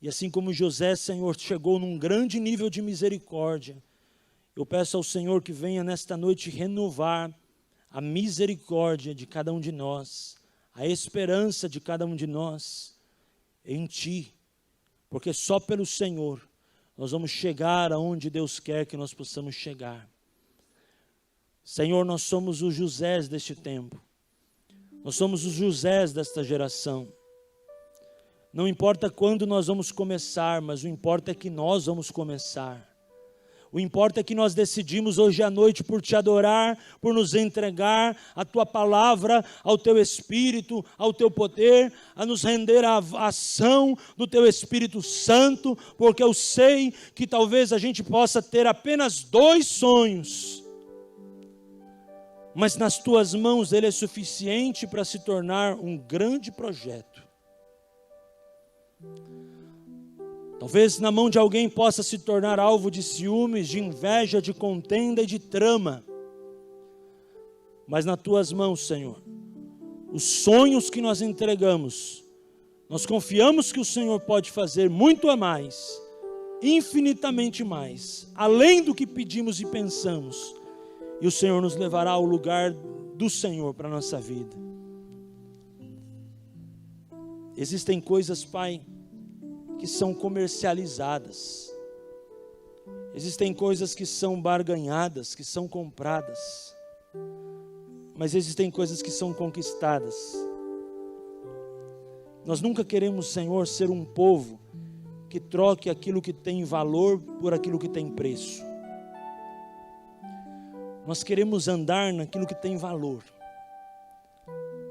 E assim como José, Senhor, chegou num grande nível de misericórdia, eu peço ao Senhor que venha nesta noite renovar a misericórdia de cada um de nós, a esperança de cada um de nós em Ti, porque só pelo Senhor nós vamos chegar aonde Deus quer que nós possamos chegar. Senhor, nós somos os Josés deste tempo, nós somos os Josés desta geração. Não importa quando nós vamos começar, mas o importa é que nós vamos começar. O importa é que nós decidimos hoje à noite por Te adorar, por nos entregar a Tua palavra, ao Teu Espírito, ao Teu poder, a nos render à ação do Teu Espírito Santo, porque eu sei que talvez a gente possa ter apenas 2 sonhos, mas nas Tuas mãos ele é suficiente para se tornar um grande projeto. Talvez na mão de alguém possa se tornar alvo de ciúmes, de inveja, de contenda e de trama. Mas nas Tuas mãos, Senhor, os sonhos que nós entregamos, nós confiamos que o Senhor pode fazer muito a mais, infinitamente mais, além do que pedimos e pensamos. E o Senhor nos levará ao lugar do Senhor para a nossa vida. Existem coisas, Pai, que são comercializadas. Existem coisas que são barganhadas, que são compradas. Mas existem coisas que são conquistadas. Nós nunca queremos, Senhor, ser um povo que troque aquilo que tem valor por aquilo que tem preço. Nós queremos andar naquilo que tem valor.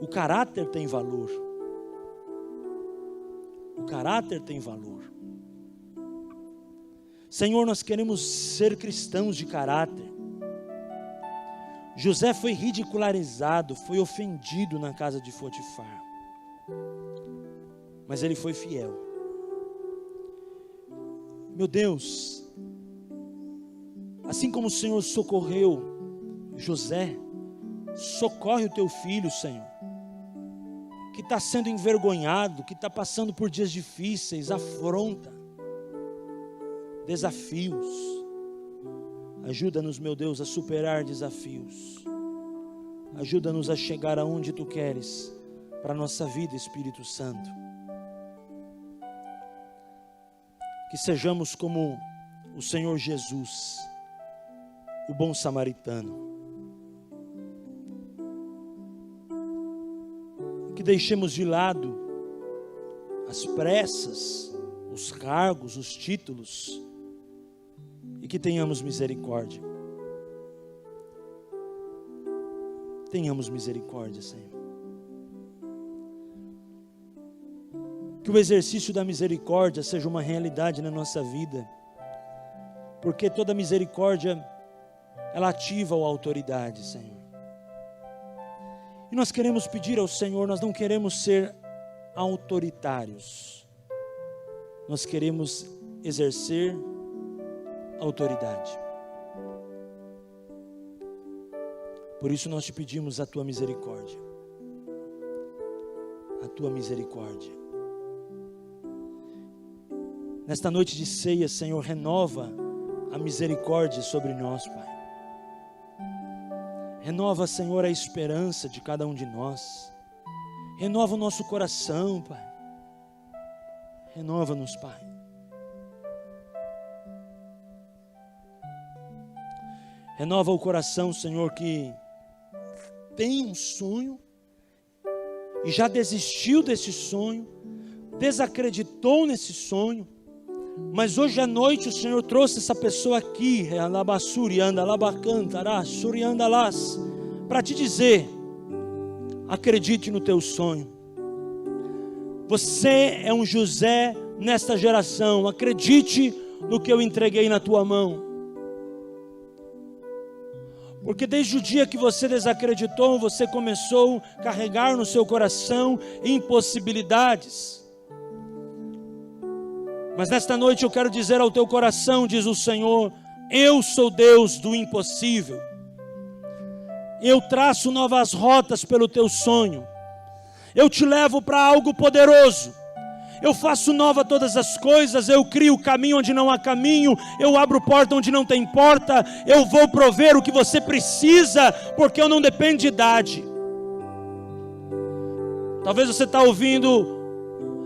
O caráter tem valor. O caráter tem valor. Senhor, nós queremos ser cristãos de caráter. José foi ridicularizado, foi ofendido na casa de Potifar. Mas ele foi fiel. Meu Deus, assim como o Senhor socorreu José, socorre o teu filho, Senhor, que está sendo envergonhado, que está passando por dias difíceis, afronta, desafios. Ajuda-nos, meu Deus, a superar desafios. Ajuda-nos a chegar aonde Tu queres para a nossa vida, Espírito Santo. Que sejamos como o Senhor Jesus, o bom samaritano. Que deixemos de lado as pressas, os cargos, os títulos, e que tenhamos misericórdia. Tenhamos misericórdia, Senhor. Que o exercício da misericórdia seja uma realidade na nossa vida, porque toda misericórdia, ela ativa a autoridade, Senhor. E nós queremos pedir ao Senhor, nós não queremos ser autoritários, nós queremos exercer autoridade. Por isso nós te pedimos a Tua misericórdia, a Tua misericórdia. Nesta noite de ceia, Senhor, renova a misericórdia sobre nós, Pai. Renova, Senhor, a esperança de cada um de nós. Renova o nosso coração, Pai. Renova-nos, Pai. Renova o coração, Senhor, que tem um sonho e já desistiu desse sonho, desacreditou nesse sonho, mas hoje à noite o Senhor trouxe essa pessoa aqui, para te dizer: acredite no teu sonho. Você é um José nesta geração, acredite no que eu entreguei na tua mão. Porque desde o dia que você desacreditou, você começou a carregar no seu coração impossibilidades. Mas nesta noite eu quero dizer ao teu coração, diz o Senhor: eu sou Deus do impossível. Eu traço novas rotas pelo teu sonho. Eu te levo para algo poderoso. Eu faço nova todas as coisas, eu crio caminho onde não há caminho, eu abro porta onde não tem porta, eu vou prover o que você precisa, porque eu não dependo de idade. Talvez você está ouvindo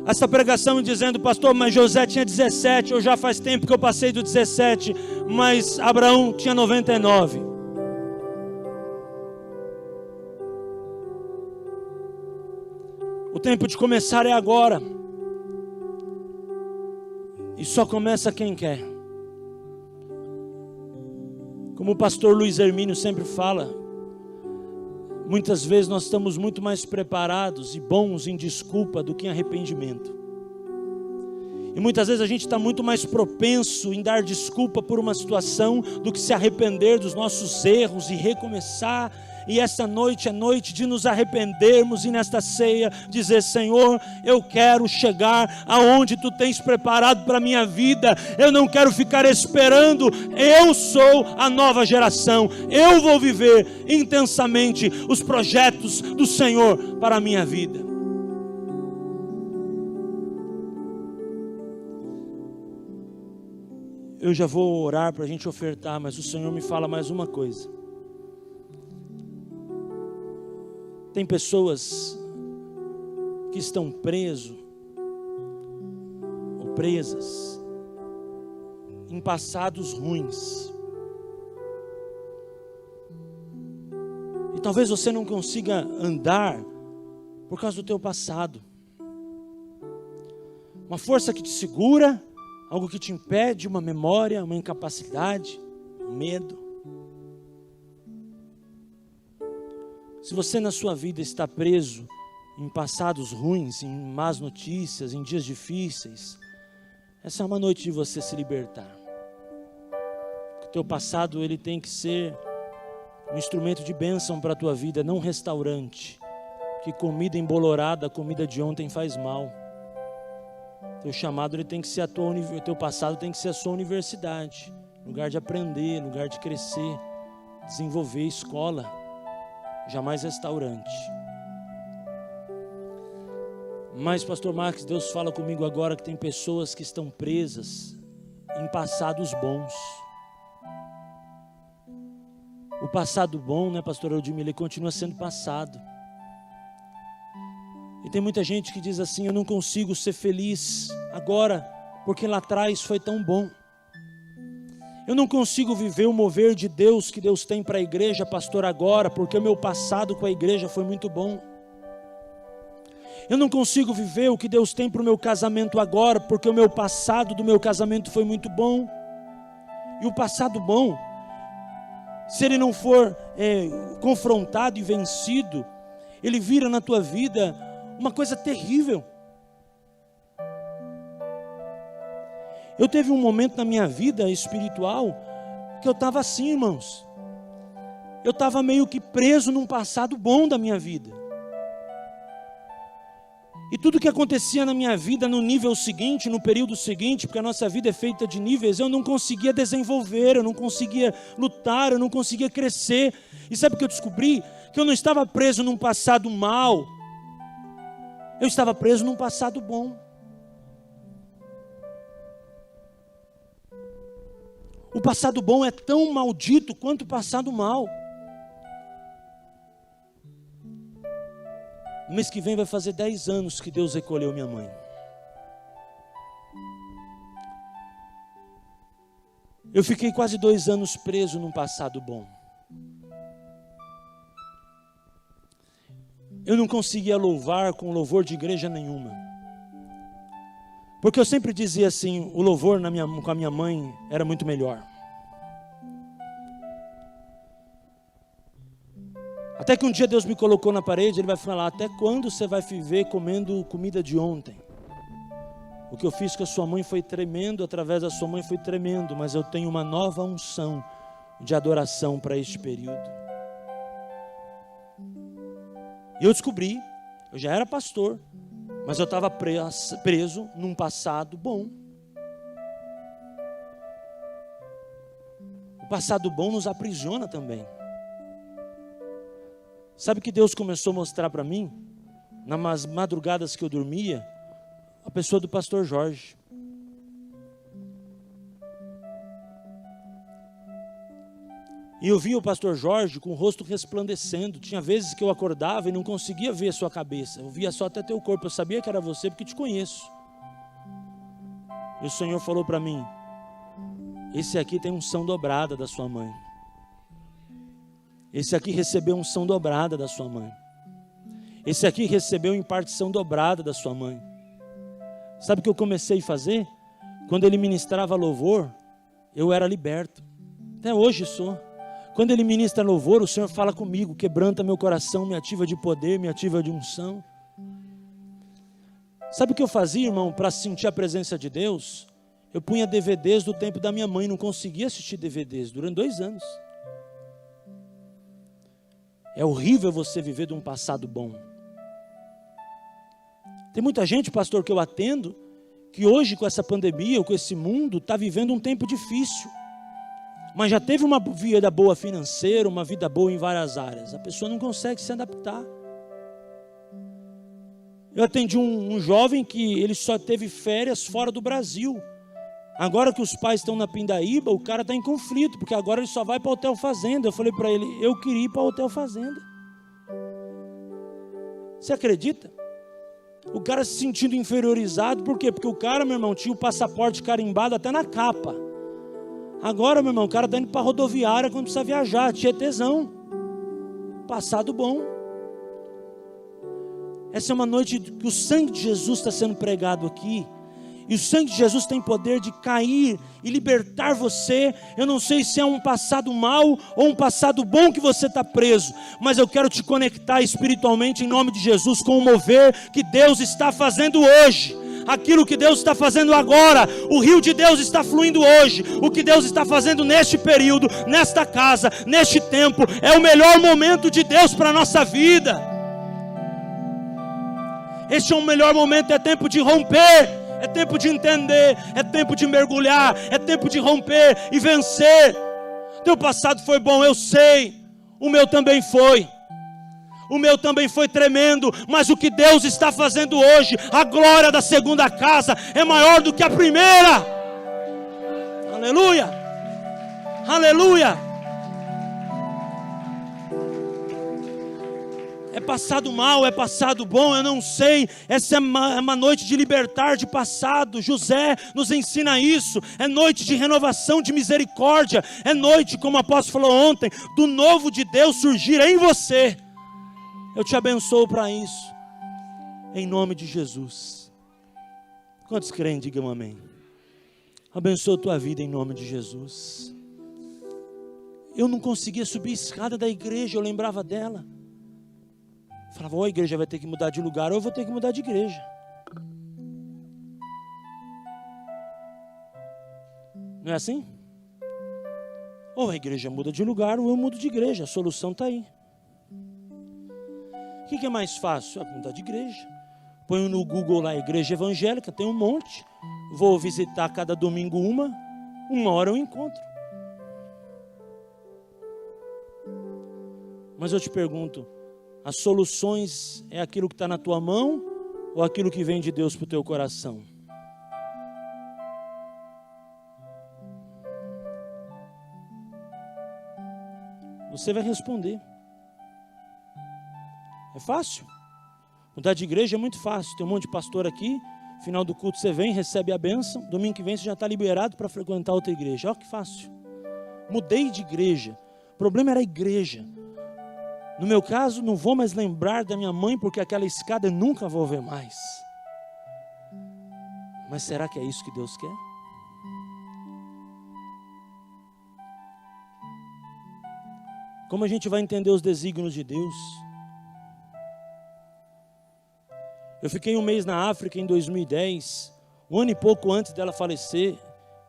essa pregação dizendo: pastor, mas José tinha 17, eu já faz tempo que eu passei do 17, mas Abraão tinha 99. O tempo de começar é agora. E só começa quem quer. Como o pastor Luiz Hermínio sempre fala, muitas vezes nós estamos muito mais preparados e bons em desculpa do que em arrependimento. E muitas vezes a gente está muito mais propenso em dar desculpa por uma situação do que se arrepender dos nossos erros e recomeçar. E esta noite é noite de nos arrependermos e nesta ceia dizer: Senhor, eu quero chegar aonde Tu tens preparado para a minha vida. Eu não quero ficar esperando. Eu sou a nova geração. Eu vou viver intensamente os projetos do Senhor para a minha vida. Eu já vou orar para a gente ofertar, mas o Senhor me fala mais uma coisa. Tem pessoas que estão presos ou presas em passados ruins. E talvez você não consiga andar por causa do teu passado. Uma força que te segura, algo que te impede, uma memória, uma incapacidade, um medo. Se você na sua vida está preso em passados ruins, em más notícias, em dias difíceis, essa é uma noite de você se libertar. O teu passado, ele tem que ser um instrumento de bênção para a tua vida, não um restaurante. Que comida embolorada, comida de ontem faz mal. Teu chamado, ele tem que ser teu passado tem que ser a sua universidade, lugar de aprender, lugar de crescer, desenvolver, escola. Jamais restaurante. Mas, pastor Marcos, Deus fala comigo agora que tem pessoas que estão presas em passados bons. O passado bom, né, pastor Aldimir, ele continua sendo passado. E tem muita gente que diz assim: eu não consigo ser feliz agora, porque lá atrás foi tão bom. Eu não consigo viver o mover de Deus que Deus tem para a igreja, pastor, agora, porque o meu passado com a igreja foi muito bom. Eu não consigo viver o que Deus tem para o meu casamento agora, porque o meu passado do meu casamento foi muito bom. E o passado bom, se ele não for confrontado e vencido, ele vira na tua vida uma coisa terrível. Eu teve um momento na minha vida espiritual que eu estava assim, irmãos. Eu estava meio que preso num passado bom da minha vida. E tudo que acontecia na minha vida no nível seguinte, no período seguinte, porque a nossa vida é feita de níveis, eu não conseguia desenvolver, eu não conseguia lutar, eu não conseguia crescer. E sabe o que eu descobri? Que eu não estava preso num passado mal, eu estava preso num passado bom. O passado bom é tão maldito quanto o passado mal. No mês que vem vai fazer 10 anos que Deus recolheu minha mãe. Eu fiquei quase 2 anos preso num passado bom. Eu não conseguia louvar com louvor de igreja nenhuma. Porque eu sempre dizia assim, o louvor com a minha mãe era muito melhor. Até que um dia Deus me colocou na parede, Ele vai falar: até quando você vai viver comendo comida de ontem? O que eu fiz com a sua mãe foi tremendo, através da sua mãe foi tremendo, mas eu tenho uma nova unção de adoração para este período. E eu descobri, eu já era pastor, mas eu estava preso num passado bom. O passado bom nos aprisiona também. Sabe que Deus começou a mostrar para mim, nas madrugadas que eu dormia, a pessoa do pastor Jorge. E eu via o pastor Jorge com o rosto resplandecendo. Tinha vezes que eu acordava e não conseguia ver a sua cabeça. Eu via só até teu corpo. Eu sabia que era você porque te conheço. E o Senhor falou para mim: esse aqui tem unção dobrada da sua mãe. Esse aqui recebeu unção dobrada da sua mãe. Esse aqui recebeu impartição dobrada da sua mãe. Sabe o que eu comecei a fazer? Quando ele ministrava louvor, eu era liberto. Até hoje sou. Quando ele ministra louvor, o Senhor fala comigo, quebranta meu coração, me ativa de poder, me ativa de unção. Sabe o que eu fazia, irmão, para sentir a presença de Deus? Eu punha DVDs do tempo da minha mãe, não conseguia assistir DVDs durante 2 anos. É horrível você viver de um passado bom. Tem muita gente, pastor, que eu atendo, que hoje com essa pandemia, com esse mundo, está vivendo um tempo difícil. Mas já teve uma vida boa financeira, uma vida boa em várias áreas. A pessoa não consegue se adaptar. Eu atendi um jovem que ele só teve férias fora do Brasil. Agora que os pais estão na Pindaíba, o cara está em conflito, porque agora ele só vai para o Hotel Fazenda. Eu falei para ele: eu queria ir para o Hotel Fazenda. Você acredita? O cara se sentindo inferiorizado, por quê? Porque o cara, meu irmão, tinha o passaporte carimbado até na capa. Agora, meu irmão, o cara está indo para a rodoviária quando precisa viajar, tinha tesão. Passado bom. Essa é uma noite que o sangue de Jesus está sendo pregado aqui. E o sangue de Jesus tem poder de cair e libertar você. Eu não sei se é um passado mau ou um passado bom que você está preso, mas eu quero te conectar espiritualmente em nome de Jesus com o mover que Deus está fazendo hoje. Aquilo que Deus está fazendo agora, o rio de Deus está fluindo hoje. O que Deus está fazendo neste período, nesta casa, neste tempo, é o melhor momento de Deus para a nossa vida. Este é o melhor momento, é tempo de romper. É tempo de entender, é tempo de mergulhar, é tempo de romper e vencer. Teu passado foi bom, eu sei. O meu também foi. O meu também foi tremendo. Mas o que Deus está fazendo hoje, a glória da segunda casa é maior do que a primeira. Aleluia. Aleluia. é passado mal, é passado bom, eu não sei. Essa é uma noite de libertar de passado. José nos ensina isso. É noite de renovação, de misericórdia. É noite, como o apóstolo falou ontem, do novo de Deus surgir em você. Eu te abençoo para isso, em nome de Jesus. Quantos creem, digam amém. Abençoa a tua vida em nome de Jesus. Eu não conseguia subir a escada da igreja, eu lembrava dela. Falava, ou a igreja vai ter que mudar de lugar, ou eu vou ter que mudar de igreja. Não é assim? Ou a igreja muda de lugar, ou eu mudo de igreja. A solução está aí. O que é mais fácil? Mudar de igreja. Ponho no Google lá, igreja evangélica, tem um monte. Vou visitar cada domingo uma hora eu encontro. Mas eu te pergunto, as soluções é aquilo que está na tua mão ou aquilo que vem de Deus para o teu coração? Você vai responder. É fácil. Mudar de igreja é muito fácil. Tem um monte de pastor aqui. Final do culto você vem, recebe a bênção. Domingo que vem você já está liberado para frequentar outra igreja. Olha que fácil. Mudei de igreja. O problema era a igreja. No meu caso, não vou mais lembrar da minha mãe, porque aquela escada eu nunca vou ver mais. Mas será que é isso que Deus quer? Como a gente vai entender os desígnios de Deus? Eu fiquei um mês na África em 2010, um ano e pouco antes dela falecer,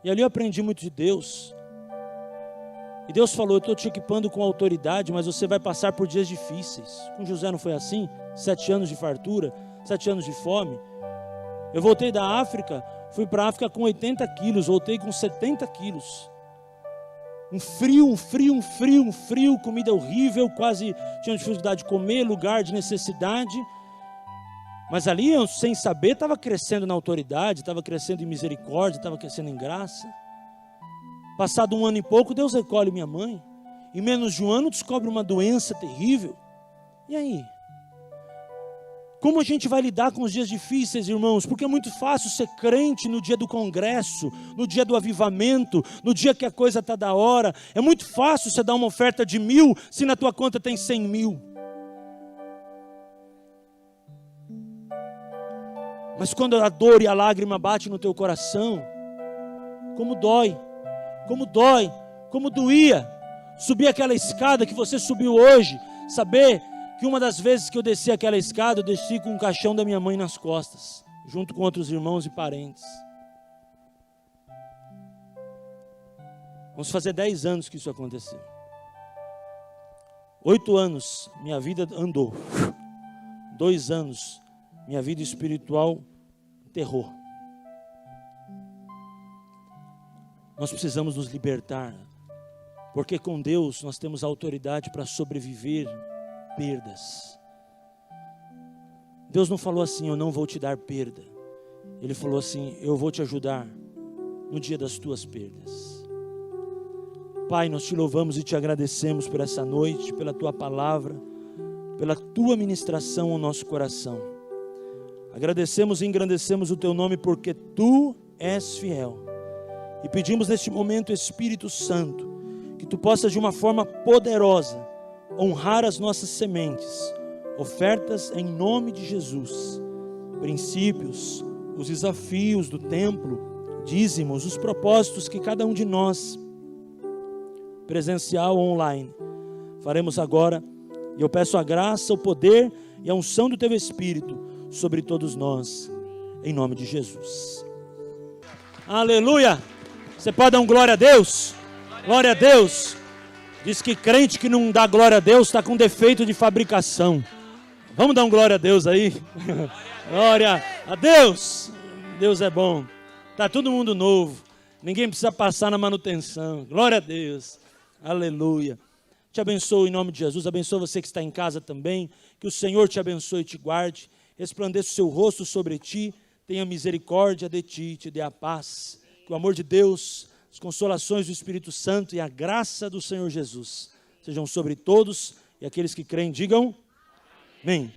e ali eu aprendi muito de Deus. E Deus falou, eu estou te equipando com autoridade, mas você vai passar por dias difíceis. Com José não foi assim? 7 anos de fartura, 7 anos de fome. Eu voltei da África, fui para a África com 80 quilos, voltei com 70 quilos. Um frio, comida horrível, quase tinha dificuldade de comer, lugar de necessidade. Mas ali eu, sem saber, estava crescendo na autoridade, estava crescendo em misericórdia, estava crescendo em graça. Passado um ano e pouco, Deus recolhe minha mãe. Em menos de um ano, descobre uma doença terrível. E aí? Como a gente vai lidar com os dias difíceis, irmãos? Porque é muito fácil ser crente no dia do congresso, no dia do avivamento, no dia que a coisa está da hora. É muito fácil você dar uma oferta de 1.000, se na tua conta tem 100.000. Mas quando a dor e a lágrima batem no teu coração, como dói, como doía, subir aquela escada que você subiu hoje, saber que uma das vezes que eu desci aquela escada, eu desci com o caixão da minha mãe nas costas, junto com outros irmãos e parentes. Vamos fazer 10 anos que isso aconteceu. 8 anos, minha vida andou. 2 anos, minha vida espiritual terror. Nós precisamos nos libertar, porque com Deus nós temos autoridade para sobreviver perdas. Deus não falou assim, eu não vou te dar perda. Ele falou assim, eu vou te ajudar no dia das tuas perdas. Pai, nós te louvamos e te agradecemos por essa noite, pela tua palavra, pela tua ministração ao nosso coração. Agradecemos e engrandecemos o teu nome porque tu és fiel. E pedimos neste momento, Espírito Santo, que tu possas de uma forma poderosa honrar as nossas sementes, ofertas em nome de Jesus, princípios, os desafios do templo, dízimos, os propósitos que cada um de nós, presencial ou online, faremos agora. E eu peço a graça, o poder e a unção do teu Espírito sobre todos nós, em nome de Jesus. Aleluia! Você pode dar um glória a Deus? Glória a Deus! Diz que crente que não dá glória a Deus está com defeito de fabricação. Vamos dar um glória a Deus aí? Glória a Deus! Deus é bom. Está todo mundo novo. Ninguém precisa passar na manutenção. Glória a Deus. Aleluia. Te abençoo em nome de Jesus. Abençoa você que está em casa também. Que o Senhor te abençoe e te guarde. Resplandeça o seu rosto sobre ti. Tenha misericórdia de ti, te dê a paz. Que o amor de Deus, as consolações do Espírito Santo e a graça do Senhor Jesus sejam sobre todos, e aqueles que creem digam Amém.